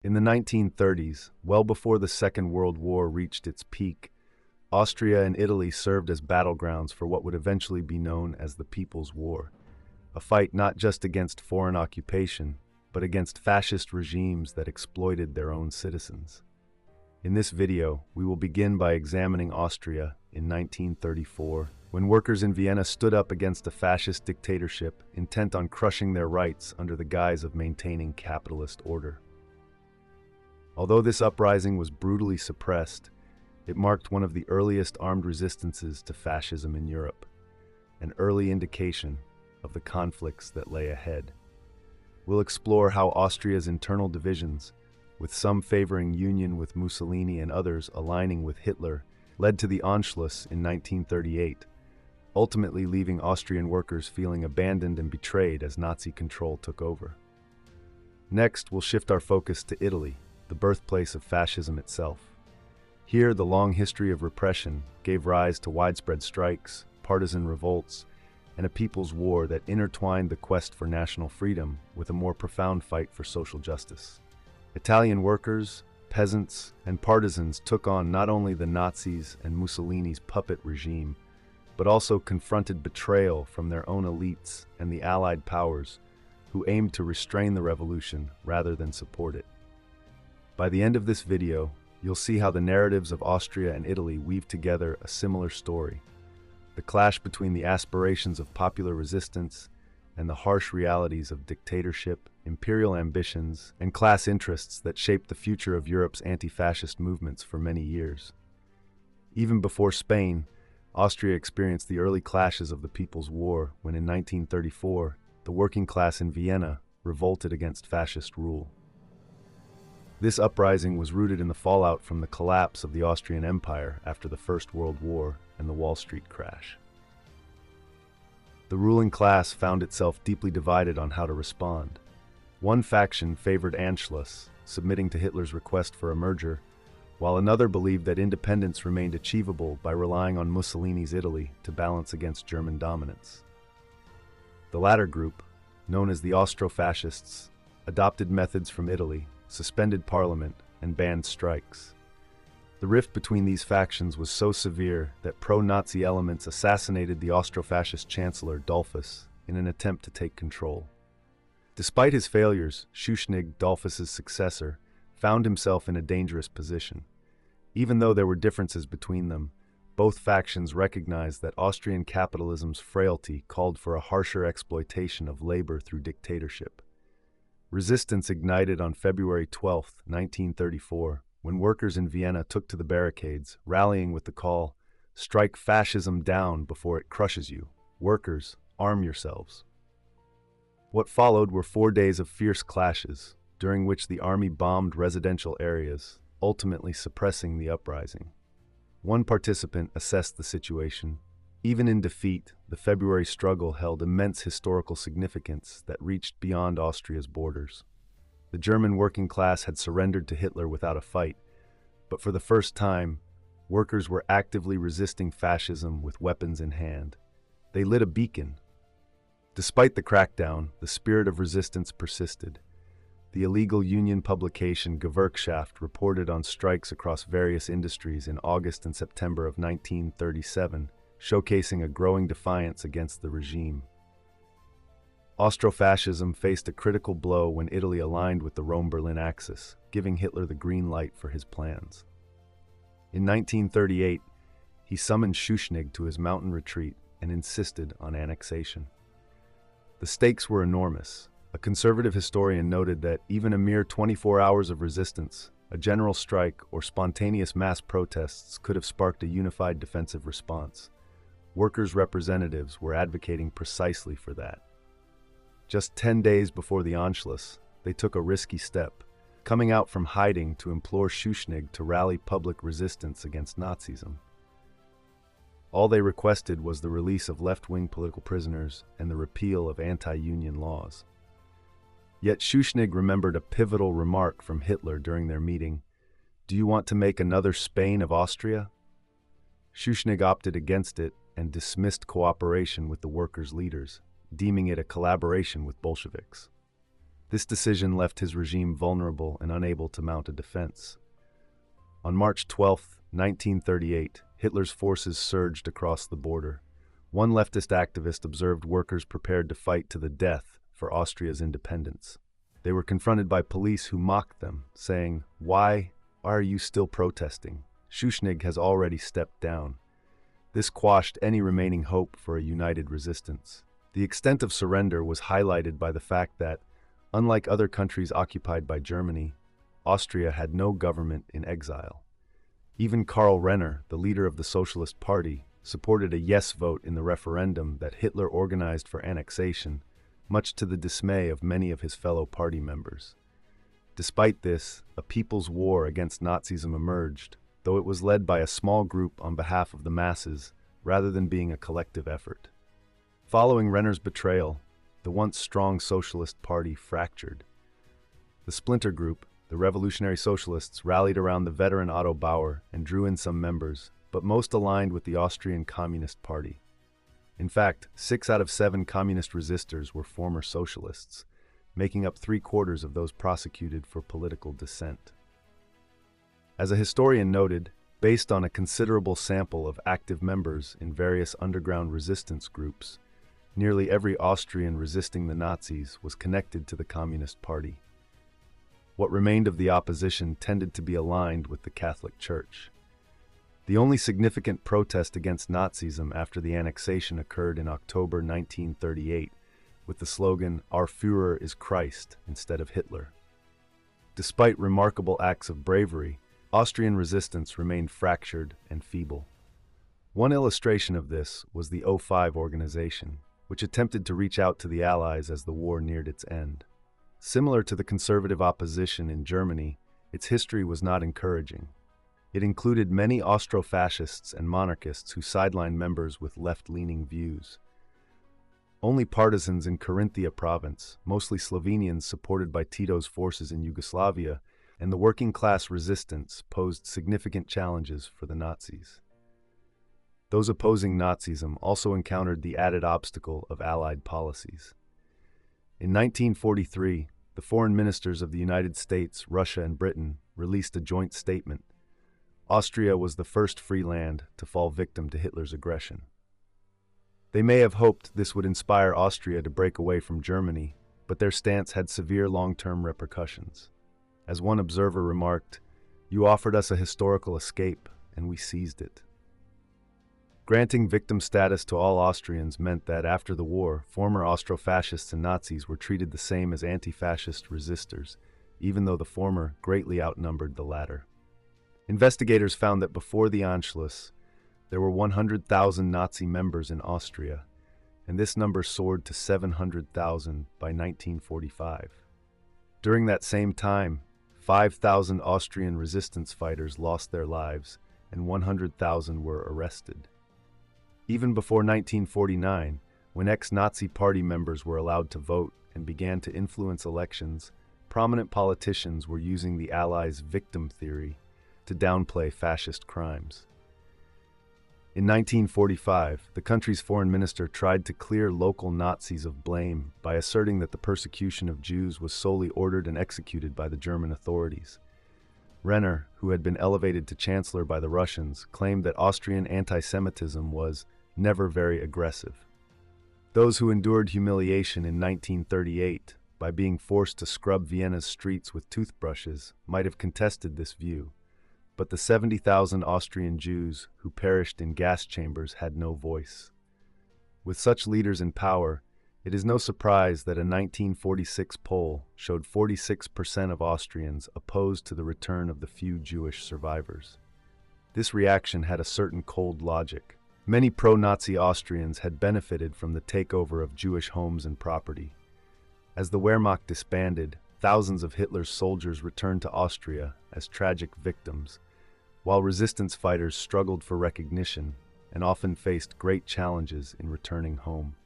In the 1930s, well before the Second World War reached its peak, Austria and Italy served as battlegrounds for what would eventually be known as the People's War, a fight not just against foreign occupation, but against fascist regimes that exploited their own citizens. In this video, we will begin by examining Austria in 1934, when workers in Vienna stood up against a fascist dictatorship intent on crushing their rights under the guise of maintaining capitalist order. Although this uprising was brutally suppressed, it marked one of the earliest armed resistances to fascism in Europe, an early indication of the conflicts that lay ahead. We'll explore how Austria's internal divisions, with some favoring union with Mussolini and others aligning with Hitler, led to the Anschluss in 1938, ultimately leaving Austrian workers feeling abandoned and betrayed as Nazi control took over. Next, we'll shift our focus to Italy, the birthplace of fascism itself. Here, the long history of repression gave rise to widespread strikes, partisan revolts, and a people's war that intertwined the quest for national freedom with a more profound fight for social justice. Italian workers, peasants, and partisans took on not only the Nazis and Mussolini's puppet regime, but also confronted betrayal from their own elites and the Allied powers, who aimed to restrain the revolution rather than support it. By the end of this video, you'll see how the narratives of Austria and Italy weave together a similar story: the clash between the aspirations of popular resistance and the harsh realities of dictatorship, imperial ambitions, and class interests that shaped the future of Europe's anti-fascist movements for many years. Even before Spain, Austria experienced the early clashes of the People's War when in 1934, the working class in Vienna revolted against fascist rule. This uprising was rooted in the fallout from the collapse of the Austrian Empire after the First World War and the Wall Street crash. The ruling class found itself deeply divided on how to respond. One faction favored Anschluss, submitting to Hitler's request for a merger, while another believed that independence remained achievable by relying on Mussolini's Italy to balance against German dominance. The latter group, known as the Austro-Fascists, adopted methods from Italy, suspended parliament, and banned strikes. The rift between these factions was so severe that pro-Nazi elements assassinated the Austro-Fascist chancellor Dollfuss in an attempt to take control. Despite his failures, Schuschnigg, Dollfuss's successor, found himself in a dangerous position. Even though there were differences between them, both factions recognized that Austrian capitalism's frailty called for a harsher exploitation of labor through dictatorship. Resistance ignited on February 12, 1934, when workers in Vienna took to the barricades, rallying with the call, "Strike fascism down before it crushes you. Workers, arm yourselves." What followed were 4 days of fierce clashes, during which the army bombed residential areas, ultimately suppressing the uprising. One participant assessed the situation. Even in defeat, the February struggle held immense historical significance that reached beyond Austria's borders. The German working class had surrendered to Hitler without a fight, but for the first time, workers were actively resisting fascism with weapons in hand. They lit a beacon. Despite the crackdown, the spirit of resistance persisted. The illegal union publication Gewerkschaft reported on strikes across various industries in August and September of 1937, showcasing a growing defiance against the regime. Austro-fascism faced a critical blow when Italy aligned with the Rome-Berlin axis, giving Hitler the green light for his plans. In 1938, he summoned Schuschnigg to his mountain retreat and insisted on annexation. The stakes were enormous. A conservative historian noted that even a mere 24 hours of resistance, a general strike, or spontaneous mass protests could have sparked a unified defensive response. Workers' representatives were advocating precisely for that. Just 10 days before the Anschluss, they took a risky step, coming out from hiding to implore Schuschnigg to rally public resistance against Nazism. All they requested was the release of left-wing political prisoners and the repeal of anti-union laws. Yet Schuschnigg remembered a pivotal remark from Hitler during their meeting: "Do you want to make another Spain of Austria?" Schuschnigg opted against it and dismissed cooperation with the workers' leaders, deeming it a collaboration with Bolsheviks. This decision left his regime vulnerable and unable to mount a defense. On March 12, 1938, Hitler's forces surged across the border. One leftist activist observed workers prepared to fight to the death for Austria's independence. They were confronted by police who mocked them, saying, "Why are you still protesting? Schuschnigg has already stepped down." This quashed any remaining hope for a united resistance. The extent of surrender was highlighted by the fact that, unlike other countries occupied by Germany, Austria had no government in exile. Even Karl Renner, the leader of the Socialist Party, supported a yes vote in the referendum that Hitler organized for annexation, much to the dismay of many of his fellow party members. Despite this, a people's war against Nazism emerged, though it was led by a small group on behalf of the masses rather than being a collective effort. Following Renner's betrayal, the once strong Socialist Party fractured. The splinter group, the Revolutionary Socialists, rallied around the veteran Otto Bauer and drew in some members, but most aligned with the Austrian Communist Party. In fact, 6 out of 7 communist resistors were former socialists, making up 3/4 of those prosecuted for political dissent. As a historian noted, based on a considerable sample of active members in various underground resistance groups, nearly every Austrian resisting the Nazis was connected to the Communist Party. What remained of the opposition tended to be aligned with the Catholic Church. The only significant protest against Nazism after the annexation occurred in October 1938, with the slogan, "Our Führer is Christ," instead of Hitler. Despite remarkable acts of bravery, Austrian resistance remained fractured and feeble. One illustration of this was the O5 organization, which attempted to reach out to the Allies as the war neared its end. Similar to the conservative opposition in Germany, its history was not encouraging. It included many Austro-fascists and monarchists who sidelined members with left-leaning views. Only partisans in Carinthia province, mostly Slovenians supported by Tito's forces in Yugoslavia, and the working-class resistance posed significant challenges for the Nazis. Those opposing Nazism also encountered the added obstacle of Allied policies. In 1943, the foreign ministers of the United States, Russia, and Britain released a joint statement. Austria was the first free land to fall victim to Hitler's aggression. They may have hoped this would inspire Austria to break away from Germany, but their stance had severe long-term repercussions. As one observer remarked, "You offered us a historical escape, and we seized it." Granting victim status to all Austrians meant that after the war, former Austro-fascists and Nazis were treated the same as anti-fascist resistors, even though the former greatly outnumbered the latter. Investigators found that before the Anschluss, there were 100,000 Nazi members in Austria, and this number soared to 700,000 by 1945. During that same time, 5,000 Austrian resistance fighters lost their lives, and 100,000 were arrested. Even before 1949, when ex-Nazi party members were allowed to vote and began to influence elections, prominent politicians were using the Allies' victim theory to downplay fascist crimes. In 1945, the country's foreign minister tried to clear local Nazis of blame by asserting that the persecution of Jews was solely ordered and executed by the German authorities. Renner, who had been elevated to chancellor by the Russians, claimed that Austrian anti-Semitism was never very aggressive. Those who endured humiliation in 1938 by being forced to scrub Vienna's streets with toothbrushes might have contested this view, but the 70,000 Austrian Jews who perished in gas chambers had no voice. With such leaders in power, it is no surprise that a 1946 poll showed 46% of Austrians opposed to the return of the few Jewish survivors. This reaction had a certain cold logic. Many pro-Nazi Austrians had benefited from the takeover of Jewish homes and property. As the Wehrmacht disbanded, thousands of Hitler's soldiers returned to Austria as tragic victims, while resistance fighters struggled for recognition and often faced great challenges in returning home.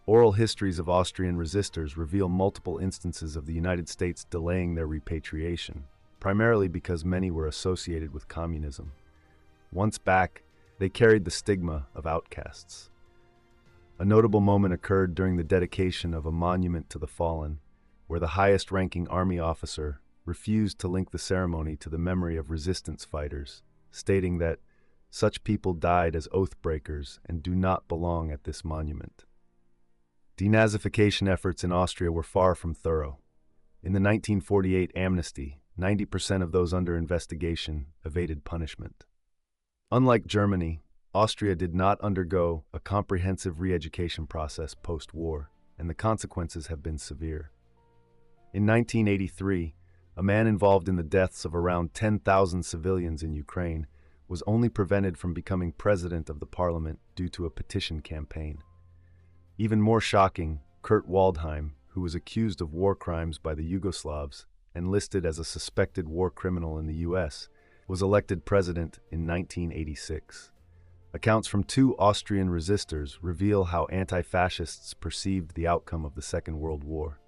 Oral histories of Austrian resistors reveal multiple instances of the United States delaying their repatriation, primarily because many were associated with communism. Once back, they carried the stigma of outcasts. A notable moment occurred during the dedication of a monument to the fallen, where the highest-ranking army officer refused to link the ceremony to the memory of resistance fighters, stating that such people died as oath-breakers and do not belong at this monument. Denazification efforts in Austria were far from thorough. In the 1948 amnesty, 90% of those under investigation evaded punishment. Unlike Germany, Austria did not undergo a comprehensive re-education process post-war, and the consequences have been severe. In 1983, a man involved in the deaths of around 10,000 civilians in Ukraine was only prevented from becoming president of the parliament due to a petition campaign. Even more shocking, Kurt Waldheim, who was accused of war crimes by the Yugoslavs and listed as a suspected war criminal in the US, was elected president in 1986. Accounts from two Austrian resistors reveal how anti-fascists perceived the outcome of the Second World War.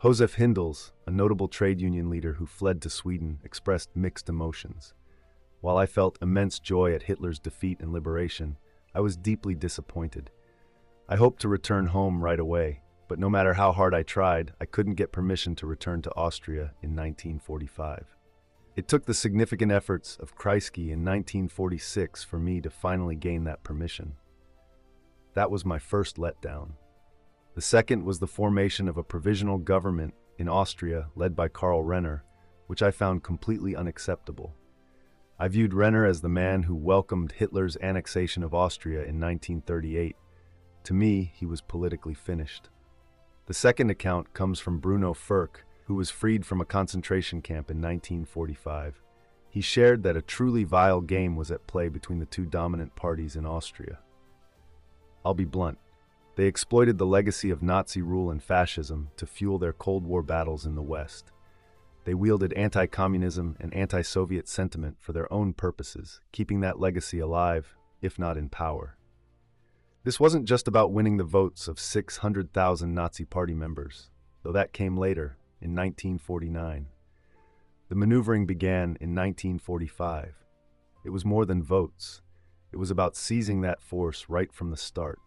Josef Hindels, a notable trade union leader who fled to Sweden, expressed mixed emotions. While I felt immense joy at Hitler's defeat and liberation, I was deeply disappointed. I hoped to return home right away, but no matter how hard I tried, I couldn't get permission to return to Austria in 1945. It took the significant efforts of Kreisky in 1946 for me to finally gain that permission. That was my first letdown. The second was the formation of a provisional government in Austria led by Karl Renner, which I found completely unacceptable. I viewed Renner as the man who welcomed Hitler's annexation of Austria in 1938. To me, he was politically finished. The second account comes from Bruno Furk, who was freed from a concentration camp in 1945. He shared that a truly vile game was at play between the two dominant parties in Austria. I'll be blunt. They exploited the legacy of Nazi rule and fascism to fuel their Cold War battles in the West. They wielded anti-communism and anti-Soviet sentiment for their own purposes, keeping that legacy alive, if not in power. This wasn't just about winning the votes of 600,000 Nazi party members, though that came later, in 1949. The maneuvering began in 1945. It was more than votes. It was about seizing that force right from the start.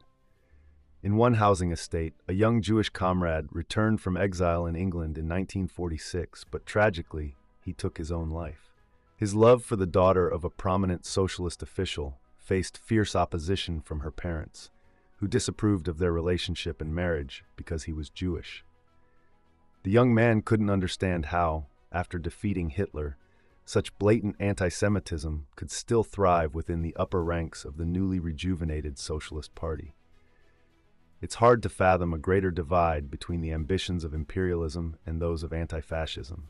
In one housing estate, a young Jewish comrade returned from exile in England in 1946, but tragically, he took his own life. His love for the daughter of a prominent socialist official faced fierce opposition from her parents, who disapproved of their relationship and marriage because he was Jewish. The young man couldn't understand how, after defeating Hitler, such blatant anti-Semitism could still thrive within the upper ranks of the newly rejuvenated Socialist Party. It's hard to fathom a greater divide between the ambitions of imperialism and those of anti-fascism.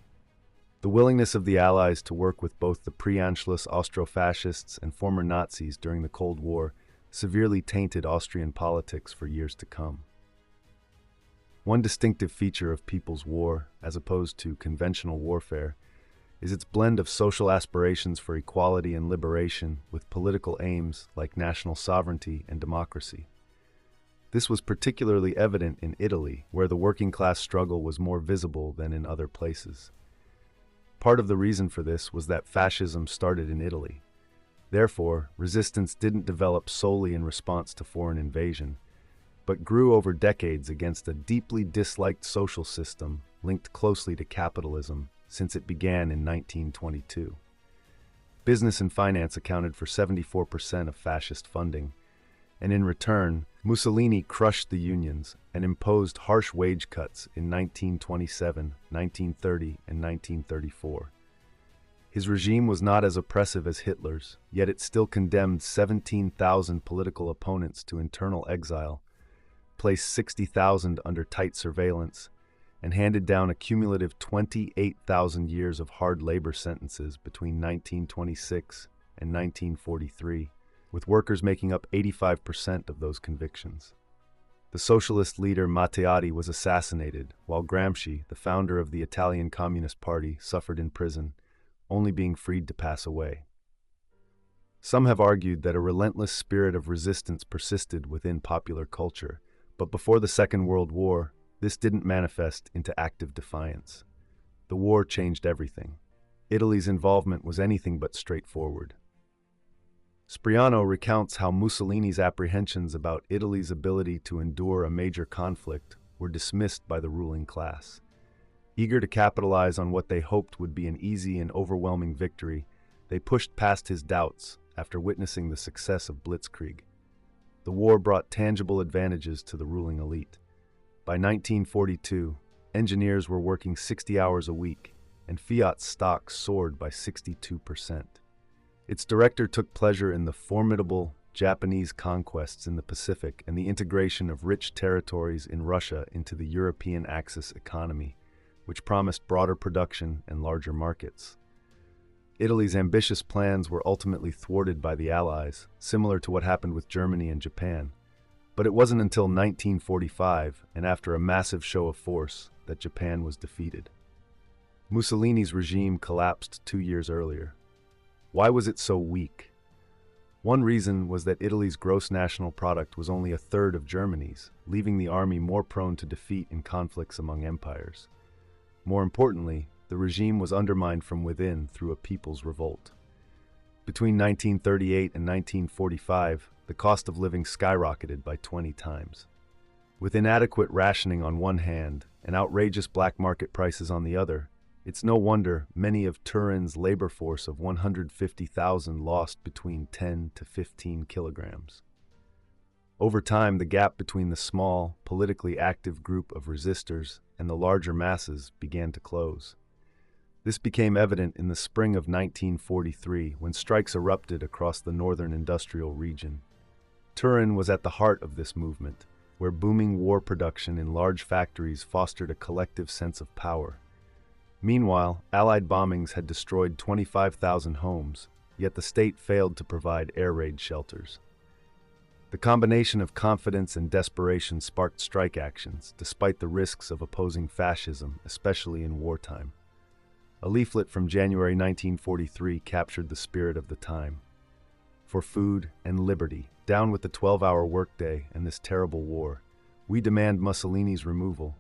The willingness of the Allies to work with both the pre-Anschluss Austro-fascists and former Nazis during the Cold War severely tainted Austrian politics for years to come. One distinctive feature of People's War, as opposed to conventional warfare, is its blend of social aspirations for equality and liberation with political aims like national sovereignty and democracy. This was particularly evident in Italy, where the working-class struggle was more visible than in other places. Part of the reason for this was that fascism started in Italy. Therefore, resistance didn't develop solely in response to foreign invasion, but grew over decades against a deeply disliked social system linked closely to capitalism since it began in 1922. Business and finance accounted for 74% of fascist funding, and in return, Mussolini crushed the unions and imposed harsh wage cuts in 1927, 1930, and 1934. His regime was not as oppressive as Hitler's, yet it still condemned 17,000 political opponents to internal exile, placed 60,000 under tight surveillance, and handed down a cumulative 28,000 years of hard labor sentences between 1926 and 1943, with workers making up 85% of those convictions. The socialist leader Matteotti was assassinated, while Gramsci, the founder of the Italian Communist Party, suffered in prison, only being freed to pass away. Some have argued that a relentless spirit of resistance persisted within popular culture, but before the Second World War, this didn't manifest into active defiance. The war changed everything. Italy's involvement was anything but straightforward. Spriano recounts how Mussolini's apprehensions about Italy's ability to endure a major conflict were dismissed by the ruling class. Eager to capitalize on what they hoped would be an easy and overwhelming victory, they pushed past his doubts after witnessing the success of Blitzkrieg. The war brought tangible advantages to the ruling elite. By 1942, engineers were working 60 hours a week, and Fiat's stock soared by 62%. Its director took pleasure in the formidable Japanese conquests in the Pacific and the integration of rich territories in Russia into the European Axis economy, which promised broader production and larger markets. Italy's ambitious plans were ultimately thwarted by the Allies, similar to what happened with Germany and Japan. But it wasn't until 1945, and after a massive show of force, that Japan was defeated. Mussolini's regime collapsed 2 years earlier. Why was it so weak? One reason was that Italy's gross national product was only a third of Germany's, leaving the army more prone to defeat in conflicts among empires. More importantly, the regime was undermined from within through a people's revolt. Between 1938 and 1945, the cost of living skyrocketed by 20 times. With inadequate rationing on one hand and outrageous black market prices on the other, it's no wonder many of Turin's labor force of 150,000 lost between 10 to 15 kilograms. Over time, the gap between the small, politically active group of resistors and the larger masses began to close. This became evident in the spring of 1943 when strikes erupted across the northern industrial region. Turin was at the heart of this movement, where booming war production in large factories fostered a collective sense of power. Meanwhile, Allied bombings had destroyed 25,000 homes, yet the state failed to provide air raid shelters. The combination of confidence and desperation sparked strike actions, despite the risks of opposing fascism, especially in wartime. A leaflet from January 1943 captured the spirit of the time. For food and liberty, down with the 12-hour workday and this terrible war. We demand Mussolini's removal.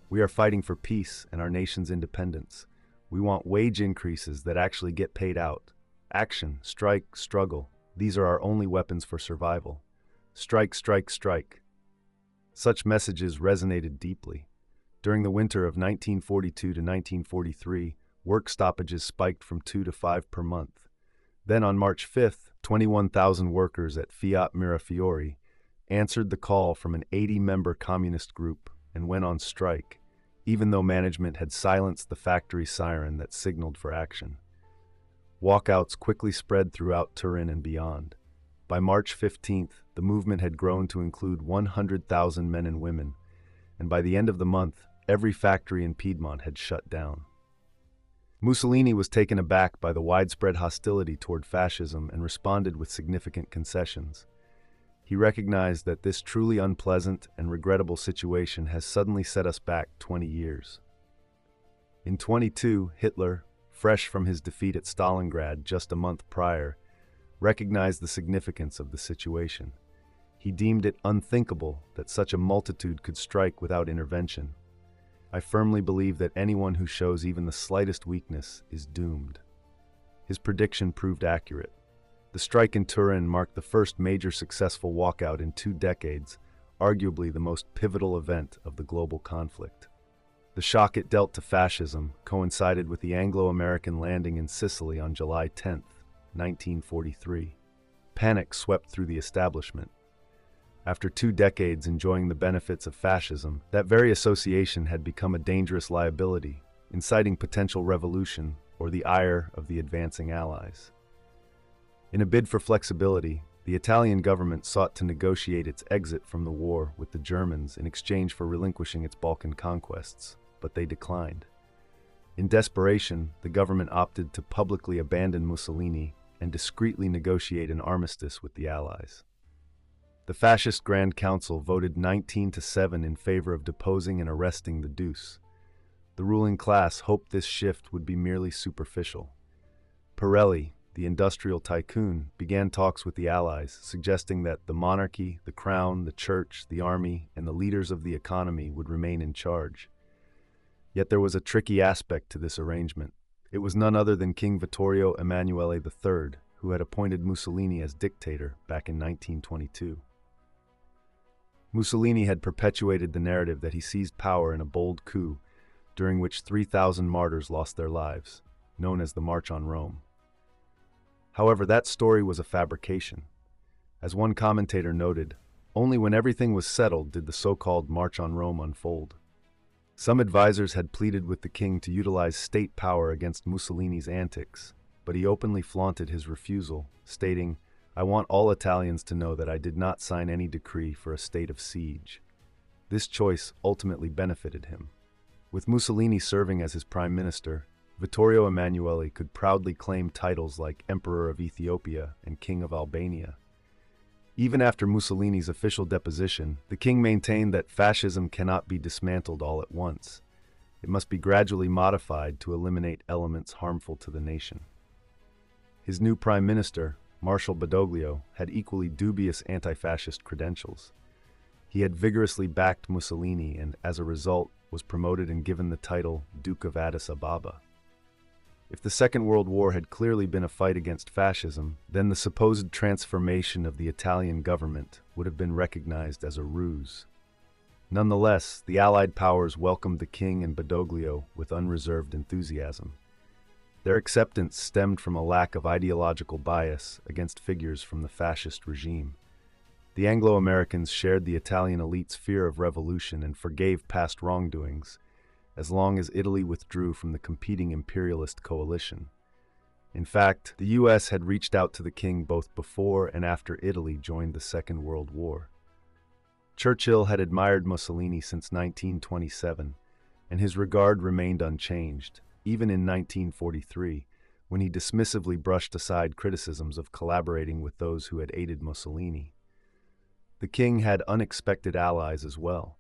We are fighting for peace and our nation's independence. We want wage increases that actually get paid out. Action, strike, struggle. These are our only weapons for survival. Strike, strike, strike. Such messages resonated deeply. During the winter of 1942 to 1943, work stoppages spiked from 2 to 5 per month. Then on March 5th, 21,000 workers at Fiat Mirafiori answered the call from an 80-member communist group and went on strike, even though management had silenced the factory siren that signaled for action. Walkouts quickly spread throughout Turin and beyond. By March 15th, the movement had grown to include 100,000 men and women, and by the end of the month, every factory in Piedmont had shut down. Mussolini was taken aback by the widespread hostility toward fascism and responded with significant concessions. He recognized that this truly unpleasant and regrettable situation has suddenly set us back 20 years. In 22, Hitler, fresh from his defeat at Stalingrad just a month prior, recognized the significance of the situation. He deemed it unthinkable that such a multitude could strike without intervention. I firmly believe that anyone who shows even the slightest weakness is doomed. His prediction proved accurate. The strike in Turin marked the first major successful walkout in 2 decades, arguably the most pivotal event of the global conflict. The shock it dealt to fascism coincided with the Anglo-American landing in Sicily on July 10, 1943. Panic swept through the establishment. After 2 decades enjoying the benefits of fascism, that very association had become a dangerous liability, inciting potential revolution or the ire of the advancing Allies. In a bid for flexibility, the Italian government sought to negotiate its exit from the war with the Germans in exchange for relinquishing its Balkan conquests, but they declined. In desperation, the government opted to publicly abandon Mussolini and discreetly negotiate an armistice with the Allies. The fascist Grand Council voted 19-7 in favor of deposing and arresting the Deuce. The ruling class hoped this shift would be merely superficial. Pirelli, the industrial tycoon, began talks with the Allies, suggesting that the monarchy, the crown, the church, the army, and the leaders of the economy would remain in charge. Yet there was a tricky aspect to this arrangement. It was none other than King Vittorio Emanuele III, who had appointed Mussolini as dictator back in 1922. Mussolini had perpetuated the narrative that he seized power in a bold coup, during which 3,000 martyrs lost their lives, known as the March on Rome. However, that story was a fabrication. As one commentator noted, only when everything was settled did the so-called March on Rome unfold. Some advisors had pleaded with the king to utilize state power against Mussolini's antics, but he openly flaunted his refusal, stating, "I want all Italians to know that I did not sign any decree for a state of siege." This choice ultimately benefited him. With Mussolini serving as his prime minister, Vittorio Emanuele could proudly claim titles like Emperor of Ethiopia and King of Albania. Even after Mussolini's official deposition, the king maintained that fascism cannot be dismantled all at once. It must be gradually modified to eliminate elements harmful to the nation. His new prime minister, Marshal Badoglio, had equally dubious anti-fascist credentials. He had vigorously backed Mussolini and, as a result, was promoted and given the title Duke of Addis Ababa. If the Second World War had clearly been a fight against fascism, then the supposed transformation of the Italian government would have been recognized as a ruse. Nonetheless, the Allied powers welcomed the king and Badoglio with unreserved enthusiasm. Their acceptance stemmed from a lack of ideological bias against figures from the fascist regime. The Anglo-Americans shared the Italian elite's fear of revolution and forgave past wrongdoings, as long as Italy withdrew from the competing imperialist coalition. In fact, the US had reached out to the king both before and after Italy joined the Second World War. Churchill had admired Mussolini since 1927, and his regard remained unchanged, even in 1943, when he dismissively brushed aside criticisms of collaborating with those who had aided Mussolini. The king had unexpected allies as well.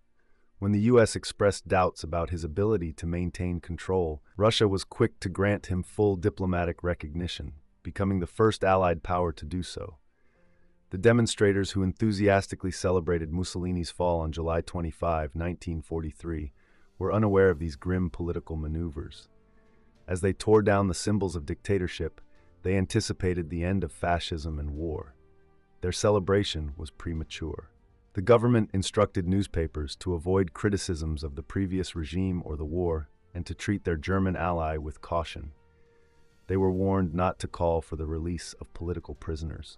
When the US expressed doubts about his ability to maintain control, Russia was quick to grant him full diplomatic recognition, becoming the first Allied power to do so. The demonstrators who enthusiastically celebrated Mussolini's fall on July 25, 1943, were unaware of these grim political maneuvers. As they tore down the symbols of dictatorship, they anticipated the end of fascism and war. Their celebration was premature. The government instructed newspapers to avoid criticisms of the previous regime or the war and to treat their German ally with caution. They were warned not to call for the release of political prisoners.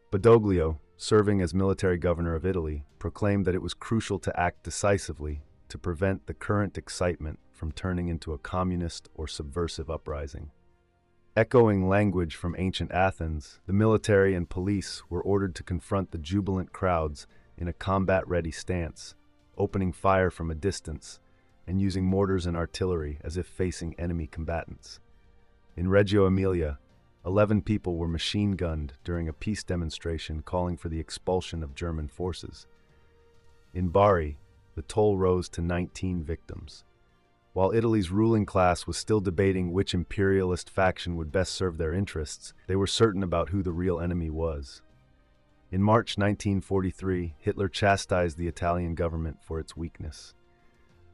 Badoglio, serving as military governor of Italy, proclaimed that it was crucial to act decisively to prevent the current excitement from turning into a communist or subversive uprising. Echoing language from ancient Athens, the military and police were ordered to confront the jubilant crowds in a combat-ready stance, opening fire from a distance and using mortars and artillery as if facing enemy combatants. In Reggio Emilia, 11 people were machine-gunned during a peace demonstration calling for the expulsion of German forces. In Bari, the toll rose to 19 victims. While Italy's ruling class was still debating which imperialist faction would best serve their interests, they were certain about who the real enemy was. In March 1943, Hitler chastised the Italian government for its weakness.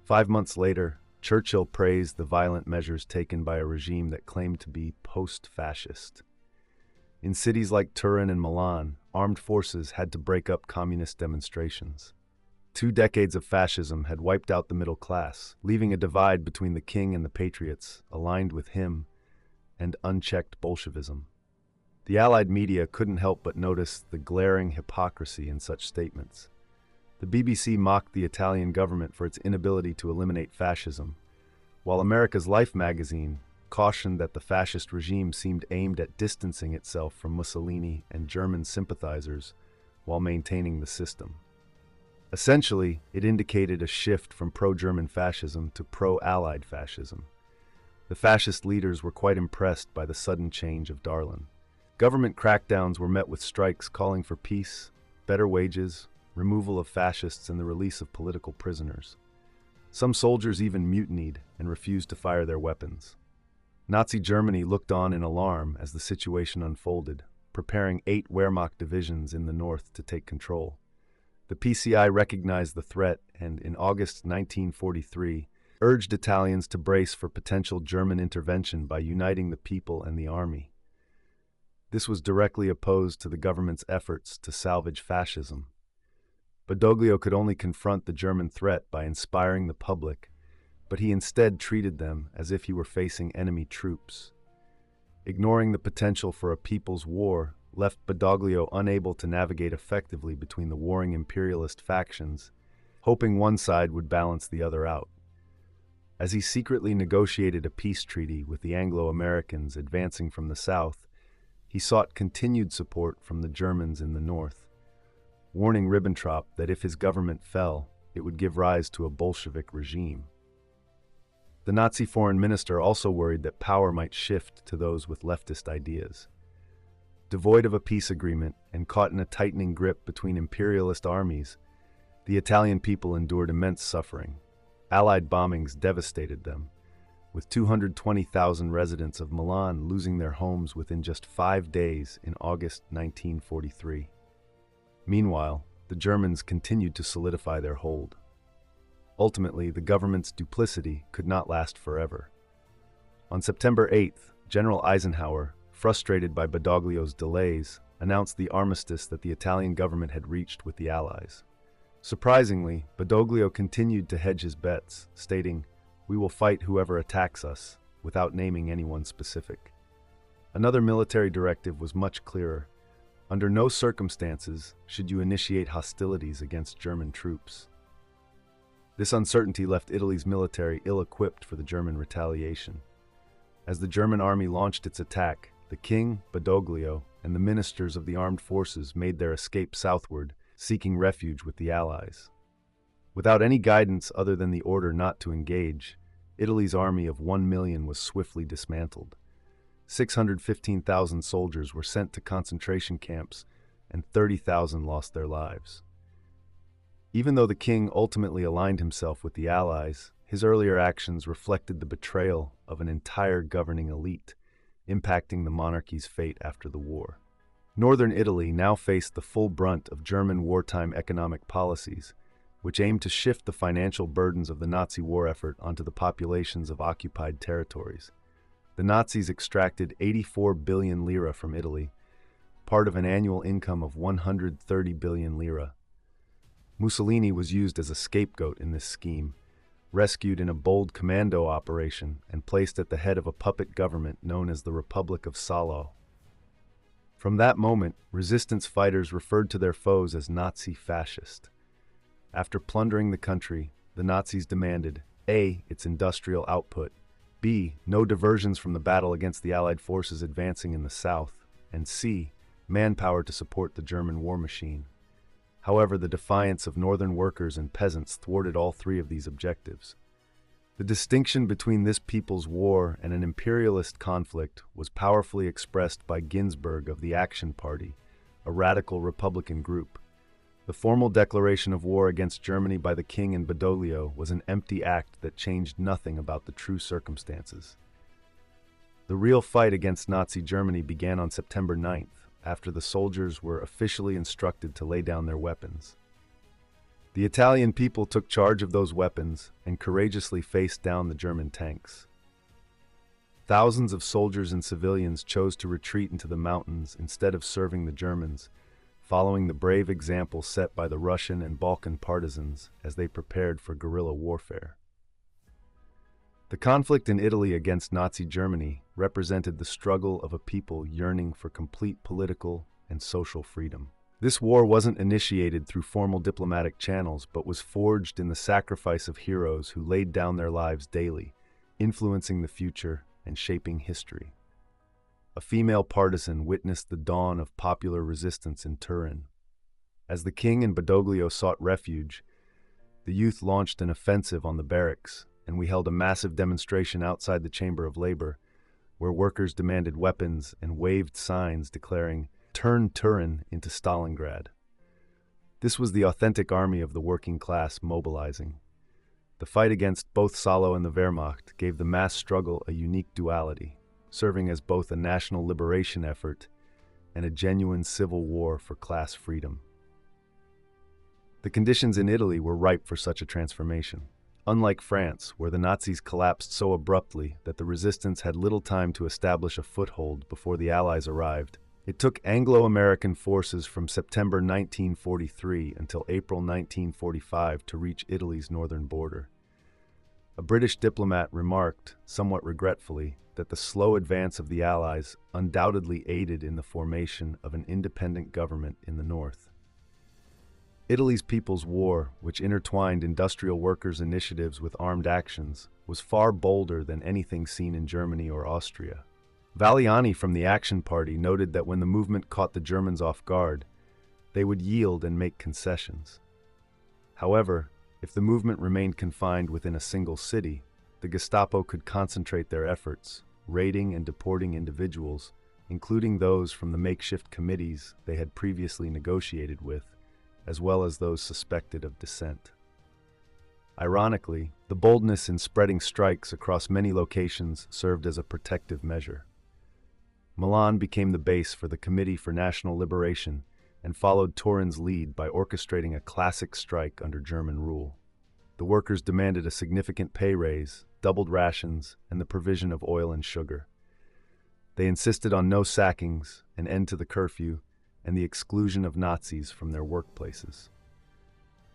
5 months later, Churchill praised the violent measures taken by a regime that claimed to be post-fascist. In cities like Turin and Milan, armed forces had to break up communist demonstrations. 2 decades of fascism had wiped out the middle class, leaving a divide between the king and the patriots, aligned with him, and unchecked Bolshevism. The Allied media couldn't help but notice the glaring hypocrisy in such statements. The BBC mocked the Italian government for its inability to eliminate fascism, while America's Life magazine cautioned that the fascist regime seemed aimed at distancing itself from Mussolini and German sympathizers while maintaining the system. Essentially, it indicated a shift from pro-German fascism to pro-Allied fascism. The fascist leaders were quite impressed by the sudden change of Darlan. Government crackdowns were met with strikes calling for peace, better wages, removal of fascists, and the release of political prisoners. Some soldiers even mutinied and refused to fire their weapons. Nazi Germany looked on in alarm as the situation unfolded, preparing 8 Wehrmacht divisions in the north to take control. The PCI recognized the threat and, in August 1943, urged Italians to brace for potential German intervention by uniting the people and the army. This was directly opposed to the government's efforts to salvage fascism. Badoglio could only confront the German threat by inspiring the public, but he instead treated them as if he were facing enemy troops. Ignoring the potential for a people's war left Badoglio unable to navigate effectively between the warring imperialist factions, hoping one side would balance the other out. As he secretly negotiated a peace treaty with the Anglo-Americans advancing from the south, he sought continued support from the Germans in the north, warning Ribbentrop that if his government fell, it would give rise to a Bolshevik regime. The Nazi foreign minister also worried that power might shift to those with leftist ideas. Devoid of a peace agreement and caught in a tightening grip between imperialist armies, the Italian people endured immense suffering. Allied bombings devastated them, with 220,000 residents of Milan losing their homes within just 5 days in August 1943. Meanwhile, the Germans continued to solidify their hold. Ultimately, the government's duplicity could not last forever. On September 8th, General Eisenhower, frustrated by Badoglio's delays, announced the armistice that the Italian government had reached with the Allies. Surprisingly, Badoglio continued to hedge his bets, stating, "We will fight whoever attacks us," without naming anyone specific. Another military directive was much clearer. Under no circumstances should you initiate hostilities against German troops. This uncertainty left Italy's military ill-equipped for the German retaliation. As the German army launched its attack, the king, Badoglio, and the ministers of the armed forces made their escape southward, seeking refuge with the Allies. Without any guidance other than the order not to engage, Italy's army of 1 million was swiftly dismantled. 615,000 soldiers were sent to concentration camps, and 30,000 lost their lives. Even though the king ultimately aligned himself with the Allies, his earlier actions reflected the betrayal of an entire governing elite, impacting the monarchy's fate after the war. Northern Italy now faced the full brunt of German wartime economic policies, which aimed to shift the financial burdens of the Nazi war effort onto the populations of occupied territories. The Nazis extracted 84 billion lira from Italy, part of an annual income of 130 billion lira. Mussolini was used as a scapegoat in this scheme, rescued in a bold commando operation and placed at the head of a puppet government known as the Republic of Salo. From that moment, resistance fighters referred to their foes as Nazi fascist. After plundering the country, the Nazis demanded A. its industrial output, B. no diversions from the battle against the Allied forces advancing in the south, and C. manpower to support the German war machine. However, the defiance of northern workers and peasants thwarted all three of these objectives. The distinction between this people's war and an imperialist conflict was powerfully expressed by Ginsburg of the Action Party, a radical Republican group. The formal declaration of war against Germany by the king and Badoglio was an empty act that changed nothing about the true circumstances. The real fight against Nazi Germany began on September 9th, after the soldiers were officially instructed to lay down their weapons. The Italian people took charge of those weapons and courageously faced down the German tanks. Thousands of soldiers and civilians chose to retreat into the mountains instead of serving the Germans, following the brave example set by the Russian and Balkan partisans as they prepared for guerrilla warfare. The conflict in Italy against Nazi Germany represented the struggle of a people yearning for complete political and social freedom. This war wasn't initiated through formal diplomatic channels, but was forged in the sacrifice of heroes who laid down their lives daily, influencing the future and shaping history. A female partisan witnessed the dawn of popular resistance in Turin. As the king and Badoglio sought refuge, the youth launched an offensive on the barracks, and we held a massive demonstration outside the Chamber of Labor, where workers demanded weapons and waved signs declaring, "Turn Turin into Stalingrad." This was the authentic army of the working class mobilizing. The fight against both Salo and the Wehrmacht gave the mass struggle a unique duality, serving as both a national liberation effort and a genuine civil war for class freedom. The conditions in Italy were ripe for such a transformation. Unlike France, where the Nazis collapsed so abruptly that the resistance had little time to establish a foothold before the Allies arrived, It took Anglo-American forces from September 1943 until April 1945 to reach Italy's northern border. A British diplomat remarked, somewhat regretfully, that the slow advance of the Allies undoubtedly aided in the formation of an independent government in the north. Italy's People's War, which intertwined industrial workers' initiatives with armed actions, was far bolder than anything seen in Germany or Austria. Valiani from the Action Party noted that when the movement caught the Germans off guard, they would yield and make concessions. However, if the movement remained confined within a single city, the Gestapo could concentrate their efforts, raiding and deporting individuals, including those from the makeshift committees they had previously negotiated with, as well as those suspected of dissent. Ironically, the boldness in spreading strikes across many locations served as a protective measure. Milan became the base for the Committee for National Liberation and followed Turin's lead by orchestrating a classic strike under German rule. The workers demanded a significant pay raise, doubled rations, and the provision of oil and sugar. They insisted on no sackings, an end to the curfew, and the exclusion of Nazis from their workplaces.